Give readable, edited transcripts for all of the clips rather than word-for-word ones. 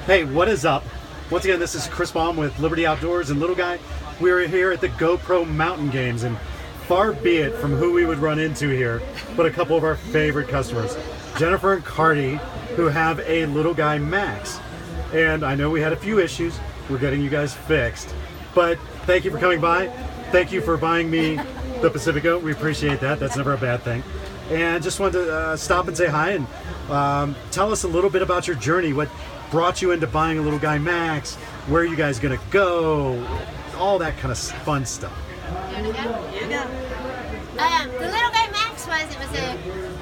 Hey, what is up? Once again, this is Chris Baum with Liberty Outdoors and Little Guy. We're here at the GoPro Mountain Games, and far be it from who we would run into here, but a couple of our favorite customers, Jennifer and Cardi, who have a Little Guy Max. And I know we had a few issues. We're getting you guys fixed. But thank you for coming by. Thank you for buying me the Pacifico. We appreciate that. That's never a bad thing. And just wanted to stop and say hi and tell us a little bit about your journey. What brought you into buying a Little Guy Max? Where are you guys gonna go? All that kind of fun stuff. You go. The Little Guy Max was a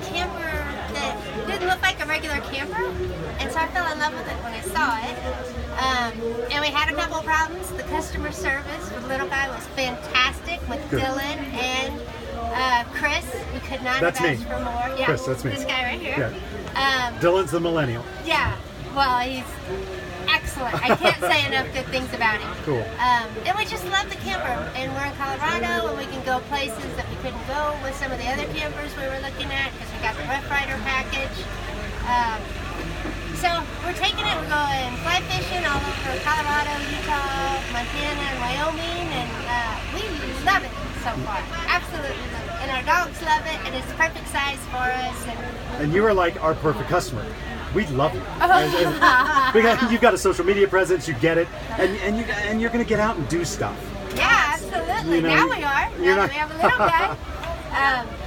camper that didn't look like a regular camper, and so I fell in love with it when I saw it. And we had a couple of problems. The customer service with Little Guy was fantastic with Good. Dylan and Chris. We could not That's have me. asked for more. Yeah, Chris, that's me. This guy right here. Yeah. Dylan's the millennial. Yeah. Well, he's excellent. I can't say enough good things about him. Cool. And we just love the camper. And we're in Colorado, and we can go places that we couldn't go with some of the other campers we were looking at because we got the Rough Rider package. So we're taking it. We're going fly fishing all over Colorado, Utah, Montana, and Wyoming, and we love it so far. Absolutely love it. And our dogs love it, and it's the perfect size for us. And you are like our perfect customer. We love you. You've got a social media presence. You get it, and you're going to get out and do stuff. Yeah, absolutely. You know, now we are. Now that we have a little guy.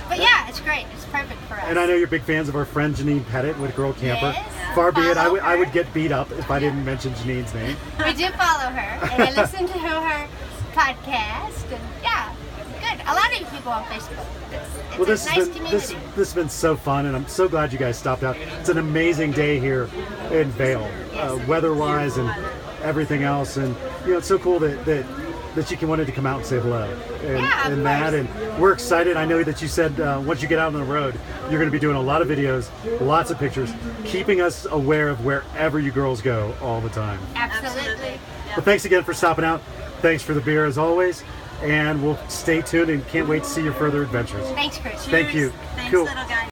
But yeah, it's great. It's perfect for us. And I know you're big fans of our friend Janine Pettit with Girl Camper. Yes. Far be it, Follow I would her. get beat up if I didn't mention Janine's name. We do follow her, and I listen to her podcast, and yeah, it's good. A lot of you people on Facebook. It's a nice community. This has been so fun, and I'm so glad you guys stopped out. It's an amazing day here in Vail, Yes. weather-wise and everything else. And it's so cool that you wanted to come out and say hello, and we're excited. I know that you said once you get out on the road, you're going to be doing a lot of videos, lots of pictures, keeping us aware of wherever you girls go all the time. Absolutely. But thanks again for stopping out. Thanks for the beer as always, and we'll stay tuned and can't wait to see your further adventures. Thanks, Chris. Thank you. Thanks, Cool. Little Guy.